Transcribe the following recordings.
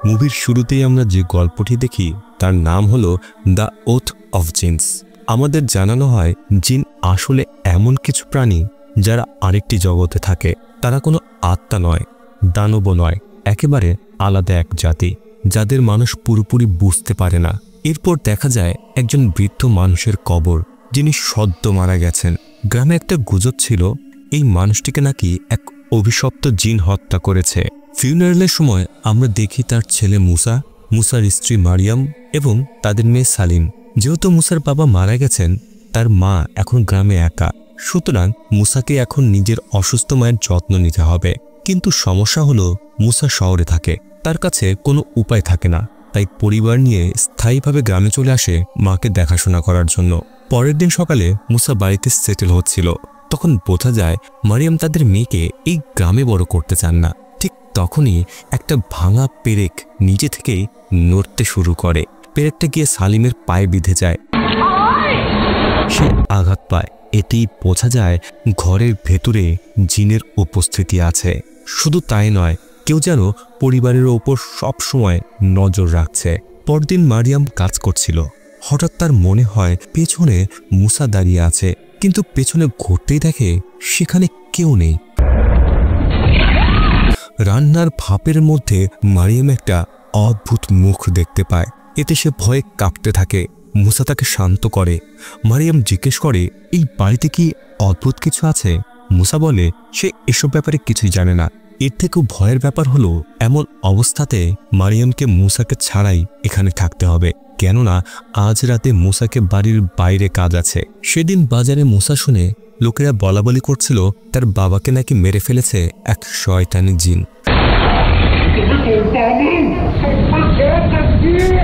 মুভির শুরুতেই আমরা যে গল্পটি দেখি তার নাম হলো দ্য ওথ অফ জিনস। আমাদের জানানো হয় জিন আসলে এমন কিছু প্রাণী যারা আরেকটি জগতে থাকে। তারা কোনো আত্মা নয়, দানবও নয়, একেবারে আলাদা এক জাতি যাদের মানুষ পুরোপুরি বুঝতে পারে না। এরপর দেখা যায় একজন বৃদ্ধ মানুষের কবর, যিনি সদ্য মারা গেছেন। গ্রামে একটা গুজব ছিল এই মানুষটিকে নাকি এক অভিশপ্ত জিন হত্যা করেছে। ফিউনারেলের সময় আমরা দেখি তার ছেলে মুসা, মুসার স্ত্রী মারিয়াম এবং তাদের মেয়ে সালিম। যেহেতু মুসার বাবা মারা গেছেন, তার মা এখন গ্রামে একা, সুতরাং মুসাকে এখন নিজের অসুস্থ মায়ের যত্ন নিতে হবে। কিন্তু সমস্যা হলো মুসা শহরে থাকে, তার কাছে কোনো উপায় থাকে না। তাই পরিবার নিয়ে স্থায়ীভাবে গ্রামে চলে আসে মাকে দেখাশোনা করার জন্য। পরের দিন সকালে মুসা বাড়িতে সেটেল হচ্ছিল, তখন বোঝা যায় মারিয়াম তাদের মেয়েকে এই গ্রামে বড় করতে চান না। ঠিক তখনই একটা ভাঙা পেরেক নিজে থেকেই নড়তে শুরু করে। পেরেকটা গিয়ে সালিমের পায়ে বিঁধে যায়, সে আঘাত পায়। এতেই বোঝা যায় ঘরের ভেতরে জিনের উপস্থিতি আছে। শুধু তাই নয়, কেউ যেন পরিবারের ওপর সবসময় নজর রাখছে। পরদিন মারিয়াম কাজ করছিল, হঠাৎ তার মনে হয় পেছনে মুসা দাঁড়িয়ে আছে, কিন্তু পেছনে ঘুরতেই দেখে সেখানে কেউ নেই। রান্নার ভাপের মধ্যে মারিয়াম একটা অদ্ভুত মুখ দেখতে পায়। এতে সে ভয়ে কাঁপতে থাকে। মুসা তাকে শান্ত করে। মারিয়াম জিজ্ঞেস করে, এই বাড়িতে কি অদ্ভুত কিছু আছে? মুসা বলে সে এসব ব্যাপারে কিছুই জানে না। এর থেকেও ভয়ের ব্যাপার হলো এমন অবস্থাতে মারিয়ামকে মুসাকে ছাড়াই এখানে থাকতে হবে, কেননা আজ রাতে মুসাকে বাড়ির বাইরে কাজ আছে। সেদিন বাজারে মুসা শুনে লোকেরা বলাবলি করছিল তার বাবাকে নাকি মেরে ফেলেছে এক শয়তানি জিন।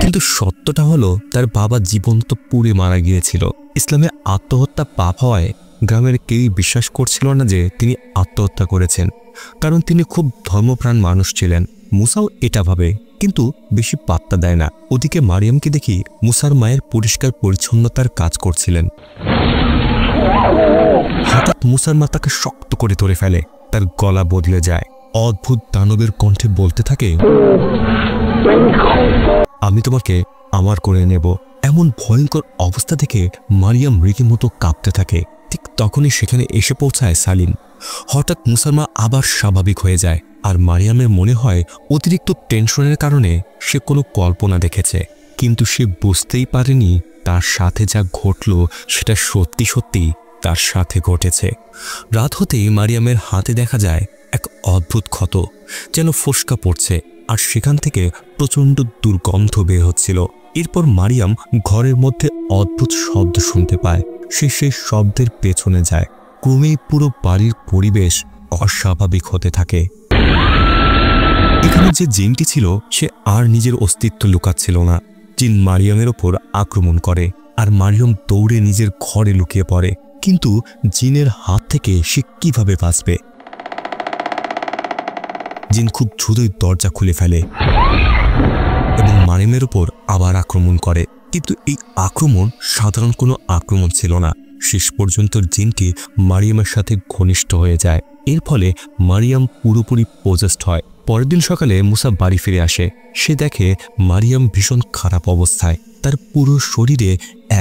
কিন্তু সত্যটা হলো তার বাবা জীবন্ত পুড়ে মারা গিয়েছিল। ইসলামে আত্মহত্যা পাপ হওয়ায় গ্রামের কেউই বিশ্বাস করছিল না যে তিনি আত্মহত্যা করেছেন, কারণ তিনি খুব ধর্মপ্রাণ মানুষ ছিলেন। মুসাও এটা ভাবে, কিন্তু বেশি পাত্তা দেয় না। ওদিকে মারিয়ামকে দেখি মুসার মায়ের পরিষ্কার পরিচ্ছন্নতার কাজ করছিলেন। হঠাৎ মুসার মা তাকে শক্ত করে ধরে ফেলে, তার গলা বদলে যায়। অদ্ভুত দানবের কণ্ঠে বলতে থাকে, আমি তোমাকে আমার করে নেব। এমন ভয়ঙ্কর অবস্থা থেকে মারিয়াম রীতিমতো কাঁপতে থাকে। ঠিক তখনই সেখানে এসে পৌঁছায় সালিম। হঠাৎ মুসার মা আবার স্বাভাবিক হয়ে যায়, আর মারিয়ামের মনে হয় অতিরিক্ত টেনশনের কারণে সে কোনো কল্পনা দেখেছে। কিন্তু সে বুঝতেই পারেনি তার সাথে যা ঘটল সেটা সত্যি সত্যি তার সাথে ঘটেছে। রাত হতেই মারিয়ামের হাতে দেখা যায় এক অদ্ভুত ক্ষত, যেন ফোসকা পড়ছে, আর সেখান থেকে প্রচণ্ড দুর্গন্ধ বের হচ্ছিল। এরপর মারিয়াম ঘরের মধ্যে অদ্ভুত শব্দ শুনতে পায়। সে সেই শব্দের পেছনে যায়। ক্রমেই পুরো বাড়ির পরিবেশ অস্বাভাবিক হতে থাকে। এখানে যে জিনটি ছিল সে আর নিজের অস্তিত্ব লুকাচ্ছিল না। জিন মারিয়ামের ওপর আক্রমণ করে, আর মারিয়াম দৌড়ে নিজের ঘরে লুকিয়ে পড়ে। কিন্তু জিনের হাত থেকে সে কিভাবে বাঁচবে? জিন খুব দ্রুতই দরজা খুলে ফেলে এবং মারিয়ামের ওপর আবার আক্রমণ করে। কিন্তু এই আক্রমণ সাধারণ কোনো আক্রমণ ছিল না। শেষ পর্যন্ত জিনটি মারিয়ামের সাথে ঘনিষ্ঠ হয়ে যায়। এর ফলে মারিয়াম পুরোপুরি পজেসড হয়। পরের দিন সকালে মুসা বাড়ি ফিরে আসে। সে দেখে মারিয়াম ভীষণ খারাপ অবস্থায়। তার পুরো শরীরে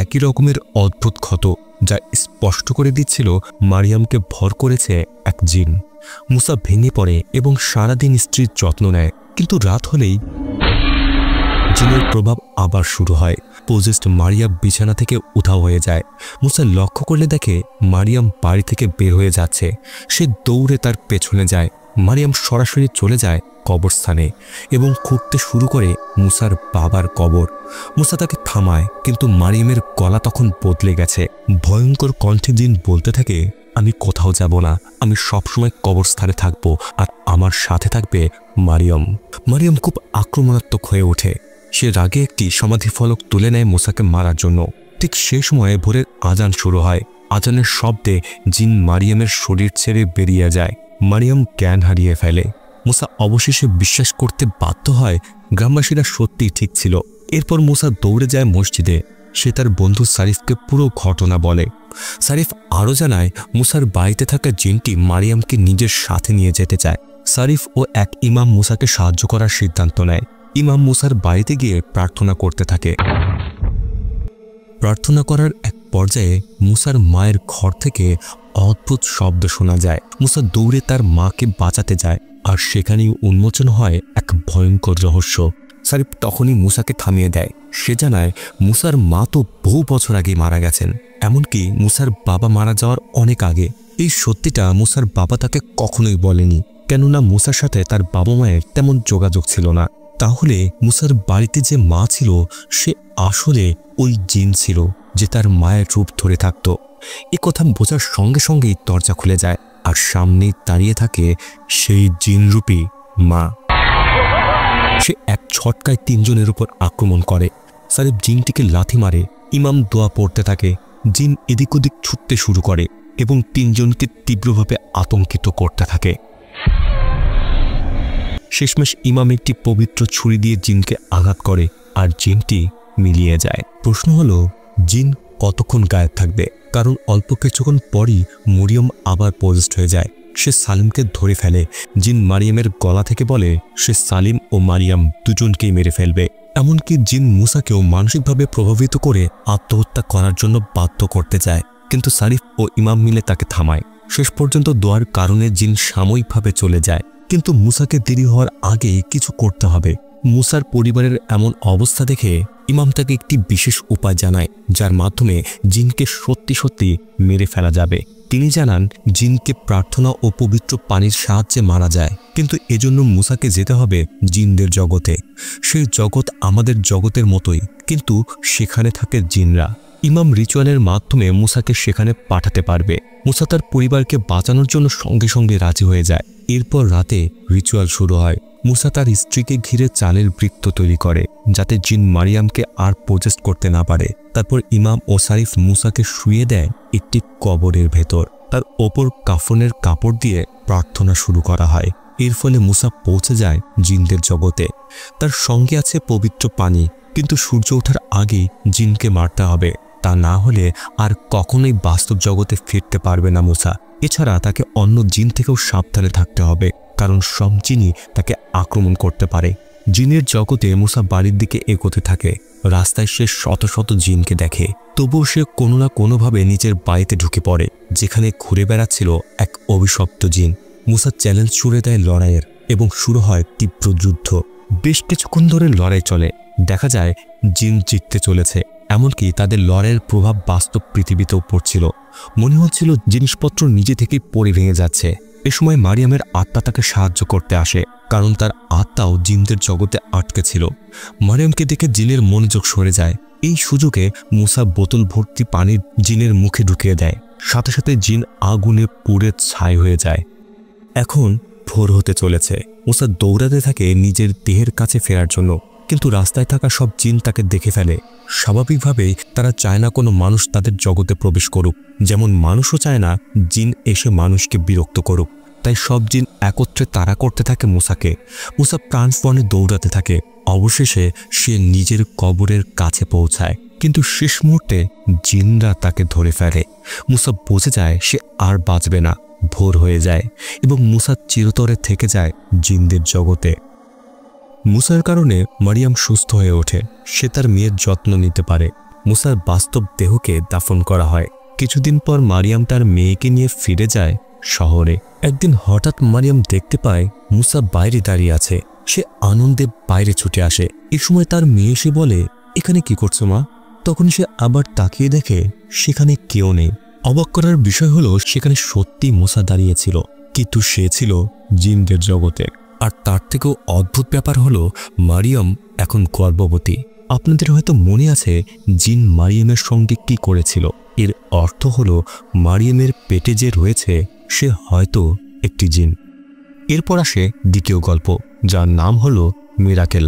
একই রকমের অদ্ভুত ক্ষত, যা স্পষ্ট করে দিচ্ছিল মারিয়ামকে ভর করেছে এক জিন। মুসা ভেঙে পড়ে এবং সারাদিন স্ত্রীর যত্ন নেয়। কিন্তু রাত হলেই জিনের প্রভাব আবার শুরু হয়। পজেসড মারিয়াম বিছানা থেকে উধাও হয়ে যায়। মুসা লক্ষ্য করলে দেখে মারিয়াম বাড়ি থেকে বের হয়ে যাচ্ছে। সে দৌড়ে তার পেছনে যায়। মারিয়াম সরাসরি চলে যায় কবরস্থানে এবং খুঁড়তে শুরু করে মুসার বাবার কবর। মুসা তাকে থামায়, কিন্তু মারিয়ামের গলা তখন বদলে গেছে। ভয়ঙ্কর কণ্ঠে জিন বলতে থাকে, আমি কোথাও যাব না, আমি সবসময় কবরস্থানে থাকবো, আর আমার সাথে থাকবে মারিয়াম। মারিয়াম খুব আক্রমণাত্মক হয়ে ওঠে। সে রাগে একটি সমাধি ফলক তুলে নেয় মুসাকে মারার জন্য। ঠিক সে সময়ে ভোরের আজান শুরু হয়। আজানের শব্দে জিন মারিয়ামের শরীর ছেড়ে বেরিয়ে যায়। মারিয়াম জ্ঞান হারিয়ে ফেলে। মুসা অবশেষে বিশ্বাস করতে বাধ্য হয় গ্রামবাসীরা সত্যিই ঠিক ছিল। এরপর মুসা দৌড়ে যায় মসজিদে। সে তার বন্ধু সারিফকে পুরো ঘটনা বলে। সারিফ আরও জানায় মুসার বাড়িতে থাকা জিনটি মারিয়ামকে নিজের সাথে নিয়ে যেতে চায়। সারিফ ও এক ইমাম মুসাকে সাহায্য করার সিদ্ধান্ত নেয়, ইমাম মুসার বাড়িতে গিয়ে প্রার্থনা করতে থাকে। প্রার্থনা করার এক পর্যায়ে মুসার মায়ের ঘর থেকে অদ্ভুত শব্দ শোনা যায়। মুসা দৌড়ে তার মাকে বাঁচাতে যায়, আর সেখানেই উন্মোচন হয় এক ভয়ঙ্কর রহস্য। সারিফ তখনই মুসাকে থামিয়ে দেয়। সে জানায় মুসার মা তো বহু বছর আগে মারা গেছেন, এমনকি মুসার বাবা মারা যাওয়ার অনেক আগে। এই সত্যিটা মুসার বাবা তাকে কখনোই বলেনি, কেননা মুসার সাথে তার বাবা মায়ের তেমন যোগাযোগ ছিল না। তাহলে মুসার বাড়িতে যে মা ছিল সে আসলে ওই জিন ছিল যে তার মায়ের রূপ ধরে থাকত। এ কথা বোঝার সঙ্গে সঙ্গেই দরজা খুলে যায়, আর সামনেই দাঁড়িয়ে থাকে সেই জিনরূপী মা। সে এক ছটকায় তিনজনের উপর আক্রমণ করে। সারিফ জিনটিকে লাথি মারে। ইমাম দোয়া পড়তে থাকে। জিন এদিক ওদিক ছুটতে শুরু করে এবং তিনজনকে তীব্রভাবে আতঙ্কিত করতে থাকে। শেষমেশ ইমাম একটি পবিত্র ছুরি দিয়ে জিনকে আঘাত করে, আর জিনটি মিলিয়ে যায়। প্রশ্ন হলো, জিন কতক্ষণ গায়েব থাকবে? কারণ অল্প কিছুক্ষণ পরই মরিয়ম আবার পজেসড হয়ে যায়। সে সালিমকে ধরে ফেলে। জিন মারিয়ামের গলা থেকে বলে সে সালিম ও মারিয়াম দুজনকেই মেরে ফেলবে। এমনকি জিন মুসাকেও মানসিকভাবে প্রভাবিত করে আত্মহত্যা করার জন্য বাধ্য করতে চায়, কিন্তু সারিফ ও ইমাম মিলে তাকে থামায়। শেষ পর্যন্ত দোয়ার কারণে জিন সাময়িকভাবে চলে যায়, কিন্তু মুসাকে দেরি হওয়ার আগে কিছু করতে হবে। মুসার পরিবারের এমন অবস্থা দেখে ইমাম তাকে একটি বিশেষ উপায় জানায়, যার মাধ্যমে জিনকে সত্যি সত্যি মেরে ফেলা যাবে। তিনি জানান জিনকে প্রার্থনা ও পবিত্র পানির সাহায্যে মারা যায়, কিন্তু এজন্য মুসাকে যেতে হবে জিনদের জগতে। সেই জগৎ আমাদের জগতের মতোই, কিন্তু সেখানে থাকে জিনরা। ইমাম রিচুয়ালের মাধ্যমে মুসাকে সেখানে পাঠাতে পারবে। মুসা তার পরিবারকে বাঁচানোর জন্য সঙ্গে সঙ্গে রাজি হয়ে যায়। এরপর রাতে রিচুয়াল শুরু হয়। মুসা তার স্ত্রীকে ঘিরে চালের বৃত্ত তৈরি করে, যাতে জিন মারিয়ামকে আর পজেস্ট করতে না পারে। তারপর ইমাম ও সারিফ মুসাকে শুইয়ে দেয় একটি কবরের ভেতর। তার ওপর কাফনের কাপড় দিয়ে প্রার্থনা শুরু করা হয়। এর ফলে মুসা পৌঁছে যায় জিনদের জগতে। তার সঙ্গে আছে পবিত্র পানি, কিন্তু সূর্য ওঠার আগেই জিনকে মারতে হবে, তা না হলে আর কখনোই বাস্তব জগতে ফিরতে পারবে না মুসা। এছাড়া তাকে অন্য জিন থেকেও সাবধানে থাকতে হবে, কারণ সব জিনই তাকে আক্রমণ করতে পারে। জিনের জগতে মুসা বাড়ির দিকে এগোতে থাকে। রাস্তায় সে শত শত জিনকে দেখে, তবুও সে কোনো না কোনোভাবে নিজের বাড়িতে ঢুকে পড়ে, যেখানে ঘুরে বেড়াচ্ছিল এক অভিশপ্ত জিন। মুসা চ্যালেঞ্জ ছুড়ে দেয় লড়াইয়ের, এবং শুরু হয় তীব্র যুদ্ধ। বেশ কিছুক্ষণ ধরে লড়াই চলে। দেখা যায় জিন জিততে চলেছে, এমনকি তাদের লড়াইয়ের প্রভাব বাস্তব পৃথিবীতেও পড়ছিল। মনে হচ্ছিল জিনিসপত্র নিজে থেকেই পড়ে ভেঙে যাচ্ছে। এ সময় মারিয়ামের আত্মা তাকে সাহায্য করতে আসে, কারণ তার আত্মাও জিনদের জগতে আটকে ছিল। মারিয়ামকে দেখে জিনের মনোযোগ সরে যায়। এই সুযোগে মুসা বোতল ভর্তি পানির জিনের মুখে ঢুকিয়ে দেয়। সাথে সাথে জিন আগুনে পুড়ে ছাই হয়ে যায়। এখন ভোর হতে চলেছে। মুসা দৌড়াতে থাকে নিজের দেহের কাছে ফেরার জন্য, কিন্তু রাস্তায় থাকা সব জিন তাকে দেখে ফেলে। স্বাভাবিকভাবেই তারা চায় না কোনো মানুষ তাদের জগতে প্রবেশ করুক, যেমন মানুষও চায় না জিন এসে মানুষকে বিরক্ত করুক। তাই সব জিন একত্রে তাড়া করতে থাকে মুসাকে। মুসা প্রাণপণে দৌড়াতে থাকে। অবশেষে সে নিজের কবরের কাছে পৌঁছায়, কিন্তু শেষ মুহূর্তে জিনরা তাকে ধরে ফেলে। মুসা বুঝে যায় সে আর বাঁচবে না। ভোর হয়ে যায় এবং মুসা চিরতরে থেকে যায় জিনদের জগতে। মুসার কারণে মারিয়াম সুস্থ হয়ে ওঠে। সে তার মেয়ের যত্ন নিতে পারে। মুসার বাস্তব দেহকে দাফন করা হয়। কিছুদিন পর মারিয়াম তার মেয়েকে নিয়ে ফিরে যায় শহরে। একদিন হঠাৎ মারিয়াম দেখতে পায় মুসা বাইরে দাঁড়িয়ে আছে। সে আনন্দে বাইরে ছুটে আসে। এ সময় তার মেয়ে এসে বলে, এখানে কি করছো মা? তখন সে আবার তাকিয়ে দেখে সেখানে কেউ নেই। অবাক করার বিষয় হলো সেখানে সত্যি মুসা দাঁড়িয়েছিল, কিন্তু সে ছিল জিনদের জগতে। আর তার থেকেও অদ্ভুত ব্যাপার হলো মারিয়াম এখন গর্ভবতী। আপনাদের হয়তো মনে আছে জিন মারিয়ামের সঙ্গে কি করেছিল। এর অর্থ হলো মারিয়ামের পেটে যে রয়েছে সে হয়তো একটি জিন। এরপর আসে দ্বিতীয় গল্প, যার নাম হলো মিরাকেল।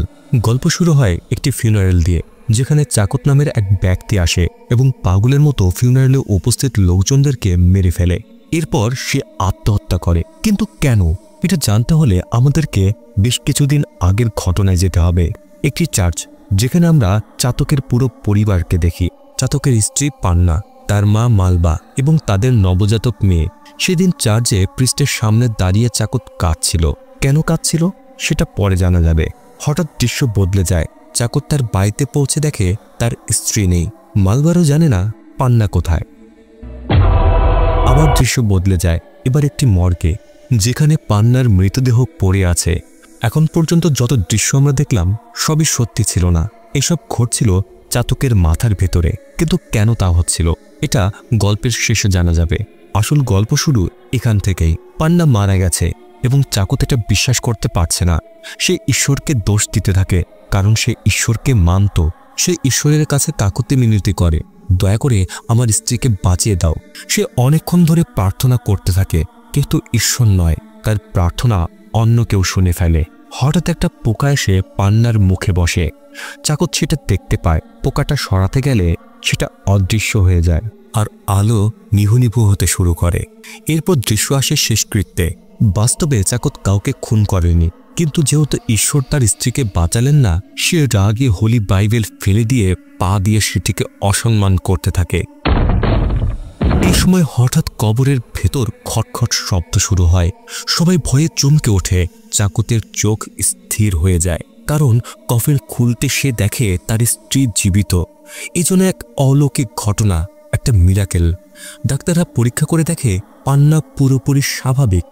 গল্প শুরু হয় একটি ফিউনারেল দিয়ে, যেখানে চাকত নামের এক ব্যক্তি আসে এবং পাগলের মতো ফিউনারেলে উপস্থিত লোকজনদেরকে মেরে ফেলে। এরপর সে আত্মহত্যা করে। কিন্তু কেন? এটা জানতে হলে আমাদেরকে বেশ কিছুদিন আগের ঘটনায় যেতে হবে। একটি চার্চ, যেখানে আমরা চাতকের পুরো পরিবারকে দেখি। চাতকের স্ত্রী পান্না, তার মা মালবা এবং তাদের নবজাতক মেয়ে। সেদিন চার্চে প্রিস্টের সামনে দাঁড়িয়ে চাকত কাঁদছিল। কেন কাঁদছিল সেটা পরে জানা যাবে। হঠাৎ দৃশ্য বদলে যায়। চাকর তার বাড়িতে পৌঁছে দেখে তার স্ত্রী নেই। মালবারও জানে না পান্না কোথায়। আবার দৃশ্য বদলে যায়, এবার একটি মর্গে, যেখানে পান্নার মৃতদেহ পড়ে আছে। এখন পর্যন্ত যত দৃশ্য আমরা দেখলাম সবই সত্যি ছিল না, এসব ঘটছিল চাতকের মাথার ভেতরে। কিন্তু কেন তা হচ্ছিল এটা গল্পের শেষে জানা যাবে। আসল গল্প শুরু এখান থেকেই। পান্না মারা গেছে এবং চাকত এটা বিশ্বাস করতে পারছে না। সে ঈশ্বরকে দোষ দিতে থাকে, কারণ সে ঈশ্বরকে মানত। সে ঈশ্বরের কাছে কাকুতি মিনতি করে, দয়া করে আমার স্ত্রীকে বাঁচিয়ে দাও। সে অনেকক্ষণ ধরে প্রার্থনা করতে থাকে, কিন্তু ঈশ্বর নয়, তার প্রার্থনা অন্য কেউ শুনে ফেলে। হঠাৎ একটা পোকা এসে পান্নার মুখে বসে। চাকত সেটা দেখতে পায়। পোকাটা সরাতে গেলে সেটা অদৃশ্য হয়ে যায় আর আলো নিভু নিভু হতে শুরু করে। এরপর দৃশ্য আসে শেষকৃত্যে। বাস্তবে চাকত কাউকে খুন করেনি, কিন্তু যেহেতু ঈশ্বর তার স্ত্রীকে বাঁচালেন না, সে রাগে হোলি বাইবেল ফেলে দিয়ে পা দিয়ে সেটিকে অসম্মান করতে থাকে। এই সময় হঠাৎ কবরের ভেতর খটখট শব্দ শুরু হয়। সবাই ভয়ে চমকে ওঠে। চাকতের চোখ স্থির হয়ে যায়, কারণ কফিন খুলতে সে দেখে তার স্ত্রী জীবিত। এই জন্য এক অলৌকিক ঘটনা, একটা মিরাকেল। ডাক্তাররা পরীক্ষা করে দেখে পান্না পুরোপুরি স্বাভাবিক।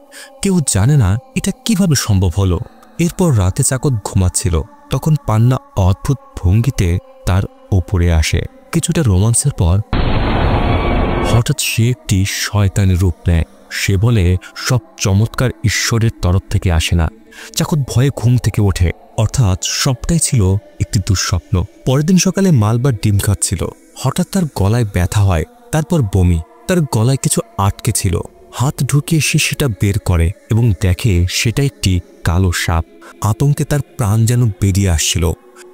কেউ জানে না এটা কিভাবে সম্ভব হলো। এরপর রাতে চাকত ঘুমাচ্ছিল, তখন পান্না অদ্ভুত ভঙ্গিতে তার ওপরে আসে। কিছুটা রোমান্সের পর হঠাৎ সে একটি শয়তানের রূপ নেয়। সে বলে সব চমৎকার ঈশ্বরের তরফ থেকে আসে না। চাকত ভয়ে ঘুম থেকে ওঠে, অর্থাৎ সবটাই ছিল একটি দুঃস্বপ্ন। পরের দিন সকালে মালবার ডিম খাচ্ছিল। হঠাৎ তার গলায় ব্যথা হয়, তারপর বমি। তার গলায় কিছু আটকে ছিল। হাত ঢুকিয়ে সে সেটা বের করে এবং দেখে সেটা একটি কালো সাপ। আতঙ্কে তার প্রাণ যেন বেরিয়ে আসছিল,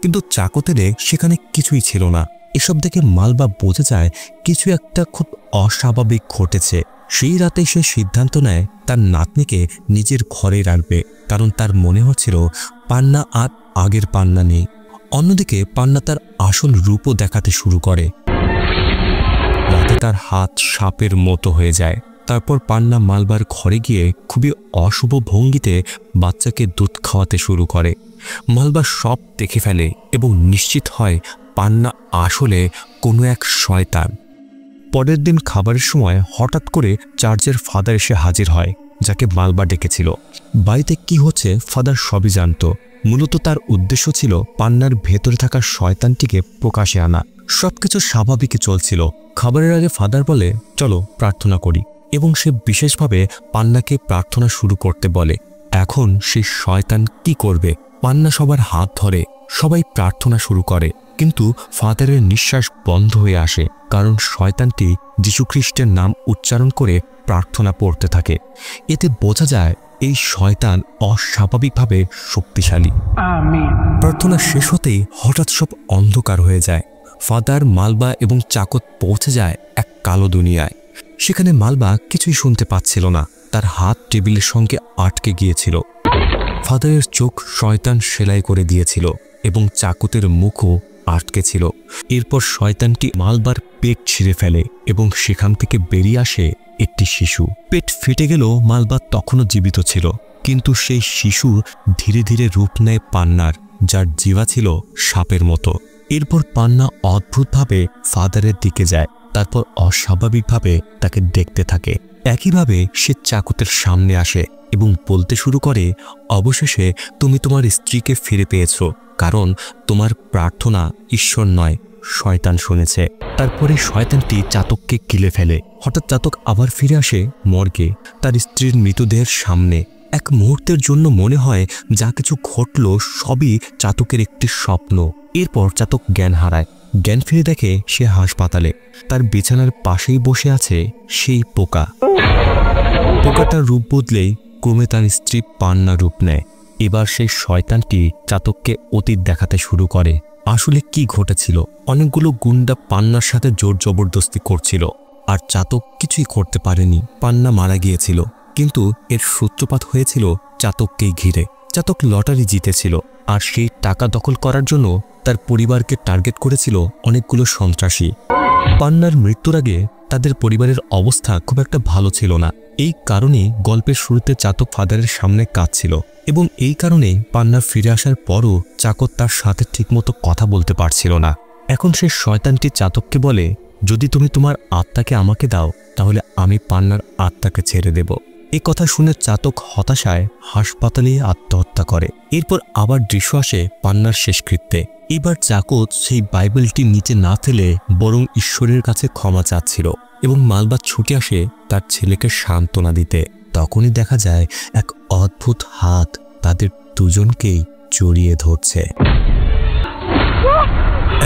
কিন্তু চাকতের সেখানে কিছুই ছিল না। এসব দেখে মালবা বোঝা যায় কিছু একটা খুব অস্বাভাবিক ঘটেছে। সেই রাতে সে সিদ্ধান্ত নেয় তার নাতনিকে নিজের ঘরে রাখবে, কারণ তার মনে হচ্ছিল পান্না আর আগের পান্না নেই। অন্যদিকে পান্না তার আসল রূপও দেখাতে শুরু করে। রাতে তার হাত সাপের মতো হয়ে যায়। তারপর পান্না মালবার ঘরে গিয়ে খুবই অশুভ ভঙ্গিতে বাচ্চাকে দুধ খাওয়াতে শুরু করে। মালবা সব দেখে ফেলে এবং নিশ্চিত হয় পান্না আসলে কোনো এক শয়তান। পরের দিন খাবারের সময় হঠাৎ করে চার্চের ফাদার এসে হাজির হয়, যাকে মালবা ডেকেছিল। বাড়িতে কি হচ্ছে ফাদার সবই জানত। মূলত তার উদ্দেশ্য ছিল পান্নার ভেতরে থাকা শয়তানটিকে প্রকাশে আনা। সবকিছু স্বাভাবিকই চলছিল। খাবারের আগে ফাদার বলে, চলো প্রার্থনা করি, এবং সে বিশেষভাবে পান্নাকে প্রার্থনা শুরু করতে বলে। এখন সেই শয়তান কি করবে? পান্না সবার হাত ধরে, সবাই প্রার্থনা শুরু করে, কিন্তু ফাদারের নিঃশ্বাস বন্ধ হয়ে আসে, কারণ শয়তানটি যীশুখ্রিস্টের নাম উচ্চারণ করে প্রার্থনা পড়তে থাকে। এতে বোঝা যায় এই শয়তান অস্বাভাবিকভাবে শক্তিশালী। প্রার্থনা শেষ হতেই হঠাৎ সব অন্ধকার হয়ে যায়। ফাদার, মালবা এবং চাকত পৌঁছে যায় এক কালো দুনিয়ায়। সেখানে মালবা কিছুই শুনতে পাচ্ছিল না, তার হাত টেবিলের সঙ্গে আটকে গিয়েছিল। ফাদারের চোখ শয়তান সেলাই করে দিয়েছিল এবং চাকতের মুখও আটকে ছিল। এরপর শয়তানটি মালবার পেট ছিঁড়ে ফেলে এবং সেখান থেকে বেরিয়ে আসে একটি শিশু। পেট ফেটে গেল, মালবা তখনও জীবিত ছিল, কিন্তু সেই শিশু ধীরে ধীরে রূপ নেয় পান্নার, যার জিহ্বা ছিল সাপের মতো। এরপর পান্না অদ্ভুতভাবে ফাদারের দিকে যায়, তারপর অস্বাভাবিকভাবে তাকে দেখতে থাকে। একইভাবে সে চাকতের সামনে আসে এবং বলতে শুরু করে, অবশেষে তুমি তোমার স্ত্রীকে ফিরে পেয়েছ, কারণ তোমার প্রার্থনা ঈশ্বর নয়, শয়তান শুনেছে। তারপরে শয়তানটি চাতককে গিলে ফেলে। হঠাৎ চাতক আবার ফিরে আসে মর্গে, তার স্ত্রীর মৃতদেহের সামনে। এক মুহূর্তের জন্য মনে হয় যা কিছু ঘটল সবই চাতকের একটি স্বপ্ন। এরপর চাতক জ্ঞান হারায়। জ্ঞান ফিরে দেখে সে হাসপাতালে। তার বিছানার পাশেই বসে আছে সেই পোকা। পোকাটার রূপ বদলেই ক্রমে তার স্ত্রী পান্না রূপ নেয়। এবার সেই শয়তানটি চাতককে অতীত দেখাতে শুরু করে। আসলে কি ঘটেছিল? অনেকগুলো গুন্ডা পান্নার সাথে জোর জবরদস্তি করছিল, আর চাতক কিছুই করতে পারেনি। পান্না মারা গিয়েছিল, কিন্তু এর সূত্রপাত হয়েছিল চাতককেই ঘিরে। চাতক লটারি জিতেছিল, আর সেই টাকা দখল করার জন্য তার পরিবারকে টার্গেট করেছিল অনেকগুলো সন্ত্রাসী। পান্নার মৃত্যুর আগে তাদের পরিবারের অবস্থা খুব একটা ভালো ছিল না। এই কারণে গল্পের শুরুতে চাতক ফাদারের সামনে কাঁদছিল এবং এই কারণে পান্নার ফিরে আসার পরও চাকর তার সাথে ঠিকমতো কথা বলতে পারছিল না। এখন সে শয়তানটি চাতককে বলে, যদি তুমি তোমার আত্মাকে আমাকে দাও তাহলে আমি পান্নার আত্মাকে ছেড়ে দেব। এই কথা শুনে চাতক হতাশায় হাসপাতালে আত্মহত্যা করে। এরপর আবার দৃশ্য আসে পান্নার শেষকৃত্যে। এবার চাকর সেই বাইবেলটি নিচে না ফেলে বরং ঈশ্বরের কাছে ক্ষমা চাচ্ছিল এবং মালবা ছুটে আসে তার ছেলেকে সান্ত্বনা দিতে। তখনই দেখা যায় এক অদ্ভুত হাত তাদের দুজনকেই জড়িয়ে ধরছে।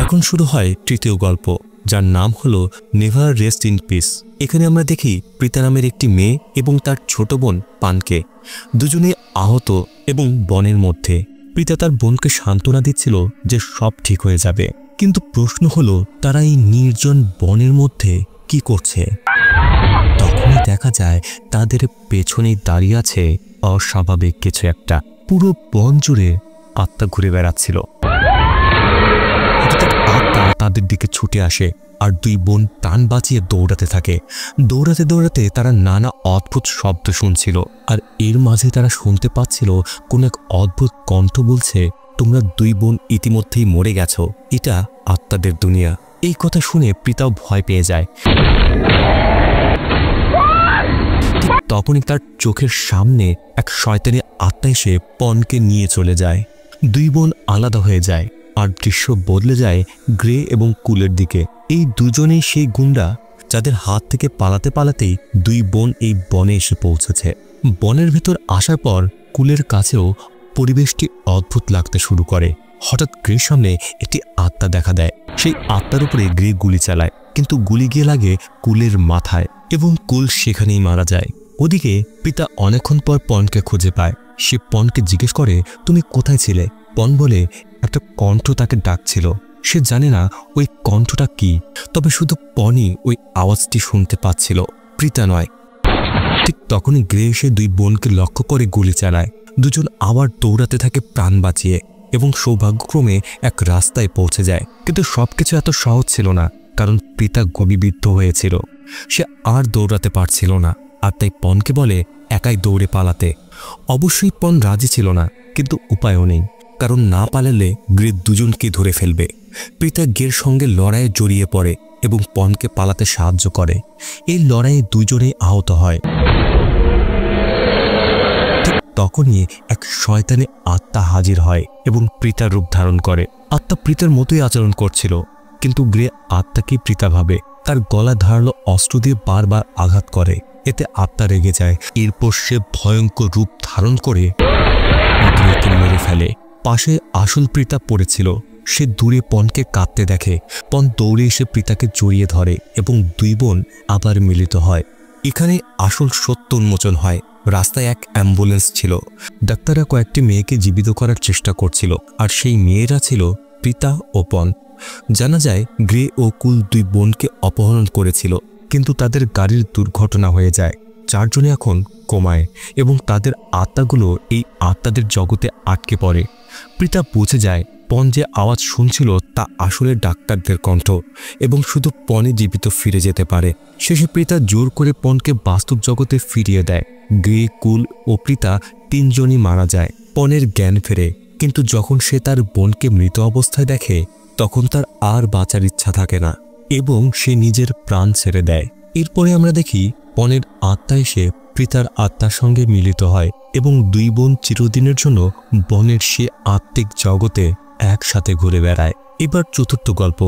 এখন শুরু হয় তৃতীয় গল্প, যার নাম হলো নেভার রেস্ট ইন পিস। এখানে আমরা দেখি প্রীতা নামের একটি মেয়ে এবং তার ছোট বোন পানকে, দুজনে আহত এবং বনের মধ্যে। প্রীতা তার বোনকে সান্ত্বনা দিচ্ছিল যে সব ঠিক হয়ে যাবে, কিন্তু প্রশ্ন হলো তারা এই নির্জন বনের মধ্যে কি করছে। তখনই দেখা যায় তাদের পেছনেই দাঁড়িয়ে আছে অস্বাভাবিক কিছু একটা। পুরো বন জুড়ে আত্মা ঘুরে বেড়াচ্ছিল। আত্মা তাদের দিকে ছুটে আসে আর দুই বোন প্রাণ বাঁচিয়ে দৌড়াতে থাকে। দৌড়াতে দৌড়াতে তারা নানা অদ্ভুত শব্দ শুনছিল, আর এর মাঝে তারা শুনতে পাচ্ছিল কোন এক অদ্ভুত কণ্ঠ বলছে, তোমরা দুই বোন ইতিমধ্যেই মরে গেছো, এটা আত্মাদের দুনিয়া। এই কথা শুনে প্রীতাও ভয় পেয়ে যায়। তখনই তার চোখের সামনে এক শয়তানি আত্মা এসে পনকে নিয়ে চলে যায়। দুই বোন আলাদা হয়ে যায় আর দৃশ্য বদলে যায় গ্রে এবং কুলের দিকে। এই দুজনেই সেই গুন্ডা যাদের হাত থেকে পালাতে পালাতেই দুই বোন এই বনে এসে পৌঁছেছে। বনের ভেতর আসার পর কুলের কাছেও পরিবেশটি অদ্ভুত লাগতে শুরু করে। হঠাৎ গ্রের সামনে একটি আত্মা দেখা দেয়। সেই আত্মার উপরে গ্রে গুলি চালায়, কিন্তু গুলি গিয়ে লাগে কুলের মাথায় এবং কুল সেখানেই মারা যায়। ওদিকে পিতা অনেকক্ষণ পর পনকে খুঁজে পায়। সে পনকে জিজ্ঞেস করে, তুমি কোথায় ছিলে? পন বলে একটা কণ্ঠ তাকে ডাকছিল। সে জানে না ওই কণ্ঠটা কি, তবে শুধু পনই ওই আওয়াজটি শুনতে পাচ্ছিল, প্রীতা নয়। ঠিক তখনই গ্রে এসে দুই বোনকে লক্ষ্য করে গুলি চালায়। দুজন আবার দৌড়াতে থাকে প্রাণ বাঁচিয়ে এবং সৌভাগ্যক্রমে এক রাস্তায় পৌঁছে যায়। কিন্তু সবকিছু এত সহজ ছিল না, কারণ প্রীতা গবিবিদ্ধ হয়েছিল। সে আর দৌড়াতে পারছিল না, আর তাই পনকে বলে একাই দৌড়ে পালাতে। অবশ্যই পন রাজি ছিল না, কিন্তু উপায়ও নেই, কারণ না পালালে গ্রে দুজনকে ধরে ফেলবে। প্রীতা গ্রের সঙ্গে লড়াইয়ে জড়িয়ে পড়ে এবং পনকে পালাতে সাহায্য করে। এই লড়াইয়ে দুজনেই আহত হয়। ঠিক তখনই এক শয়তানি আত্মা হাজির হয় এবং প্রীতার রূপ ধারণ করে। আত্মা প্রীতার মতোই আচরণ করছিল, কিন্তু গ্রে আত্মাকে প্রীতা ভাবে। তার গলা ধারালো অস্ত্র দিয়ে বারবার আঘাত করে। এতে আত্মা রেগে যায়। এরপর সে ভয়ঙ্কর রূপ ধারণ করে গ্রেকে মেরে ফেলে। পাশে আসল প্রীতা পড়েছিল। সে দূরে পনকে কাঁদতে দেখে। পন দৌড়ে এসে প্রীতাকে জড়িয়ে ধরে এবং দুই বোন আবার মিলিত হয়। এখানে আসল সত্য উন্মোচন হয়। রাস্তায় এক অ্যাম্বুলেন্স ছিল। ডাক্তাররা কয়েকটি মেয়েকে জীবিত করার চেষ্টা করছিল, আর সেই মেয়েরা ছিল প্রীতা ও পন। জানা যায় গ্রে ও কুল দুই বোনকে অপহরণ করেছিল, কিন্তু তাদের গাড়ির দুর্ঘটনা হয়ে যায়। চারজনে এখন কোমায় এবং তাদের আত্মাগুলো এই আত্মাদের জগতে আটকে পড়ে। প্রীতা বুঝে যায় পন যে আওয়াজ শুনছিল তা আসলে ডাক্তারদের কণ্ঠ এবং শুধু পনে জীবিত ফিরে যেতে পারে। শেষে প্রীতা জোর করে পনকে বাস্তব জগতে ফিরিয়ে দেয়। গ্রে, কুল ও প্রীতা তিনজনই মারা যায়। পনের জ্ঞান ফেরে, কিন্তু যখন সে তার বোনকে মৃত অবস্থায় দেখে তখন তার আর বাঁচার ইচ্ছা থাকে না এবং সে নিজের প্রাণ ছেড়ে দেয়। এরপরে আমরা দেখি পনের আত্মা এসে প্রীতার আত্মার সঙ্গে মিলিত হয় এবং দুই বোন চিরদিনের জন্য বনের সে আত্মিক জগতে একসাথে ঘুরে বেড়ায়। এবার চতুর্থ গল্প,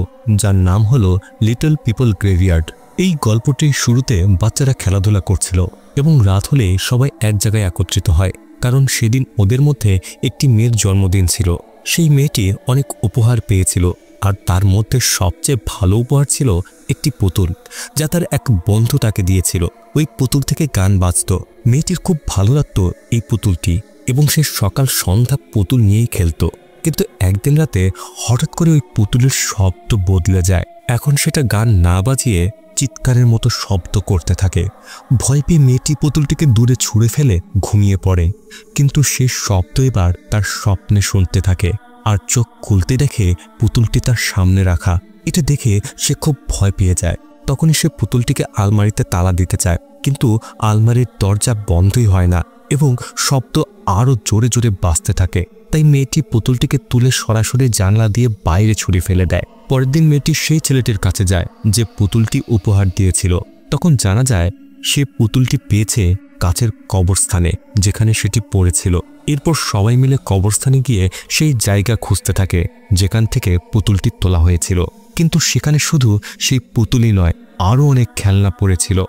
যার নাম হলো লিটল পিপল গ্রেভিয়ার্ড। এই গল্পটির শুরুতে বাচ্চারা খেলাধুলা করছিল এবং রাত হলে সবাই এক জায়গায় একত্রিত হয়, কারণ সেদিন ওদের মধ্যে একটি মেয়ের জন্মদিন ছিল। সেই মেয়েটি অনেক উপহার পেয়েছিল, আর তার মধ্যে সবচেয়ে ভালো উপহার ছিল একটি পুতুল, যা তার এক বন্ধু তাকে দিয়েছিল। ওই পুতুল থেকে গান বাজত। মেয়েটির খুব ভালো লাগতো এই পুতুলটি এবং সে সকাল সন্ধ্যা পুতুল নিয়েই খেলতো। কিন্তু একদিন রাতে হঠাৎ করে ওই পুতুলের শব্দ বদলে যায়। এখন সেটা গান না বাজিয়ে চিৎকারের মতো শব্দ করতে থাকে। ভয় পেয়ে মেয়েটি পুতুলটিকে দূরে ছুঁড়ে ফেলে ঘুমিয়ে পড়ে, কিন্তু সে শব্দ এবার তার স্বপ্নে শুনতে থাকে, আর চোখ খুলতে দেখে পুতুলটি তার সামনে রাখা। এটা দেখে সে খুব ভয় পেয়ে যায়। তখনই সে পুতুলটিকে আলমারিতে তালা দিতে চায়, কিন্তু আলমারির দরজা বন্ধই হয় না এবং শব্দ আরও জোরে জোরে বাজতে থাকে। তাই মেয়েটি পুতুলটিকে তুলে সরাসরি জানলা দিয়ে বাইরে ছুঁড়ে ফেলে দেয়। পরের দিন মেয়েটি সেই ছেলেটির কাছে যায় যে পুতুলটি উপহার দিয়েছিল। তখন জানা যায় সে পুতুলটি পেয়েছে কাছের কবরস্থানে, যেখানে সেটি পড়েছিল। এরপর সবাই মিলে কবরস্থানে গিয়ে সেই জায়গা খুঁজতে থাকে যেখান থেকে পুতুলটি তোলা হয়েছিল, কিন্তু সেখানে শুধু সেই পুতুলই নয়, আরও অনেক খেলনা পড়েছিল।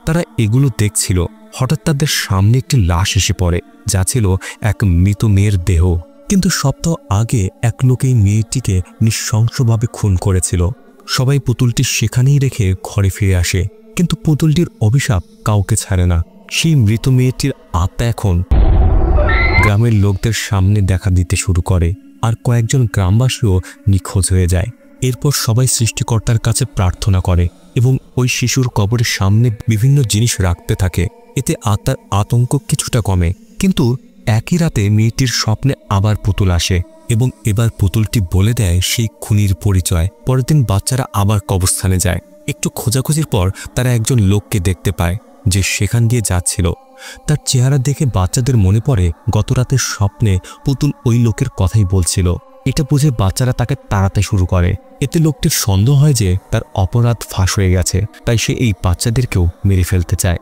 তারা এগুলো দেখছিল, হঠাৎ তাদের সামনে একটি লাশ এসে পড়ে, যা ছিল এক মৃত মেয়ের দেহ। কিন্তু সপ্তাহ আগে এক লোক এই মেয়েটিকে নৃশংসভাবে খুন করেছিল। সবাই পুতুলটি সেখানেই রেখে ঘরে ফিরে আসে, কিন্তু পুতুলটির অভিশাপ কাউকে ছাড়ে না। সেই মৃত মেয়েটির আত্মা এখন গ্রামের লোকদের সামনে দেখা দিতে শুরু করে, আর কয়েকজন গ্রামবাসীও নিখোঁজ হয়ে যায়। এরপর সবাই সৃষ্টিকর্তার কাছে প্রার্থনা করে এবং ওই শিশুর কবরের সামনে বিভিন্ন জিনিস রাখতে থাকে। এতে আত্মার আতঙ্ক কিছুটা কমে। কিন্তু একই রাতে মেয়েটির স্বপ্নে আবার পুতুল আসে এবং এবার পুতুলটি বলে দেয় সেই খুনির পরিচয়। পরের দিন বাচ্চারা আবার কবরস্থানে যায়। একটু খোঁজাখুঁজির পর তারা একজন লোককে দেখতে পায় যে সেখান দিয়ে যাচ্ছিল। তার চেহারা দেখে বাচ্চাদের মনে পড়ে গত রাতের স্বপ্নে পুতুল ওই লোকের কথাই বলছিল। এটা বুঝে বাচ্চারা তাকে তাড়াতে শুরু করে। এতে লোকটির সন্দেহ হয় যে তার অপরাধ ফাঁস হয়ে গেছে, তাই সে এই বাচ্চাদেরকেও মেরে ফেলতে চায়।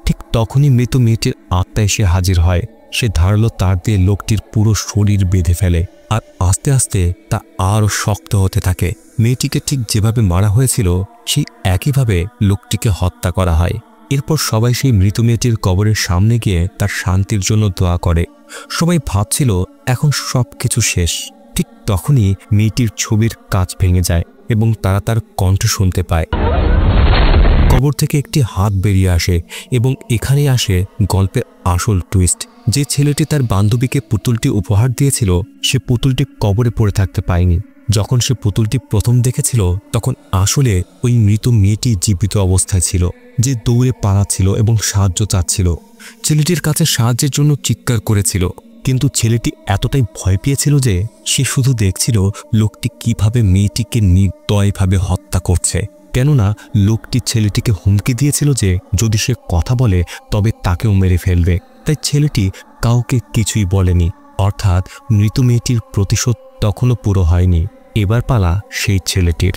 ঠিক তখনই মৃত মেয়েটির আত্মা এসে হাজির হয়। সে ধারালো তার দিয়ে লোকটির পুরো শরীর বেঁধে ফেলে, আর আস্তে আস্তে তা আরও শক্ত হতে থাকে। মেয়েটিকে ঠিক যেভাবে মারা হয়েছিল সেই একইভাবে লোকটিকে হত্যা করা হয়। এরপর সবাই সেই মৃত মেয়েটির কবরের সামনে গিয়ে তার শান্তির জন্য দোয়া করে। সবাই ভাবছিল এখন সব কিছু শেষ। ঠিক তখনই মেয়েটির ছবির কাঁচ ভেঙে যায় এবং তারা তার কণ্ঠ শুনতে পায়। কবর থেকে একটি হাত বেরিয়ে আসে এবং এখানেই আসে গল্পের আসল টুইস্ট। যে ছেলেটি তার বান্ধবীকে পুতুলটি উপহার দিয়েছিল সে পুতুলটি কবরে পড়ে থাকতে পায়নি। যখন সে পুতুলটি প্রথম দেখেছিল তখন আসলে ওই মৃত মেয়েটি জীবিত অবস্থায় ছিল, যে দৌড়ে পালাচ্ছিল এবং সাহায্য চাচ্ছিল। ছেলেটির কাছে সাহায্যের জন্য চিৎকার করেছিল, কিন্তু ছেলেটি এতটাই ভয় পেয়েছিল যে সে শুধু দেখছিল লোকটি কিভাবে মেয়েটিকে নির্দয়ভাবে হত্যা করছে। কেননা লোকটি ছেলেটিকে হুমকি দিয়েছিল যে যদি সে কথা বলে তবে তাকেও মেরে ফেলবে। তাই ছেলেটি কাউকে কিছুই বলেনি। অর্থাৎ মৃত মেয়েটির প্রতিশোধ তখনও পুরো হয়নি। এবার পালা সেই ছেলেটির।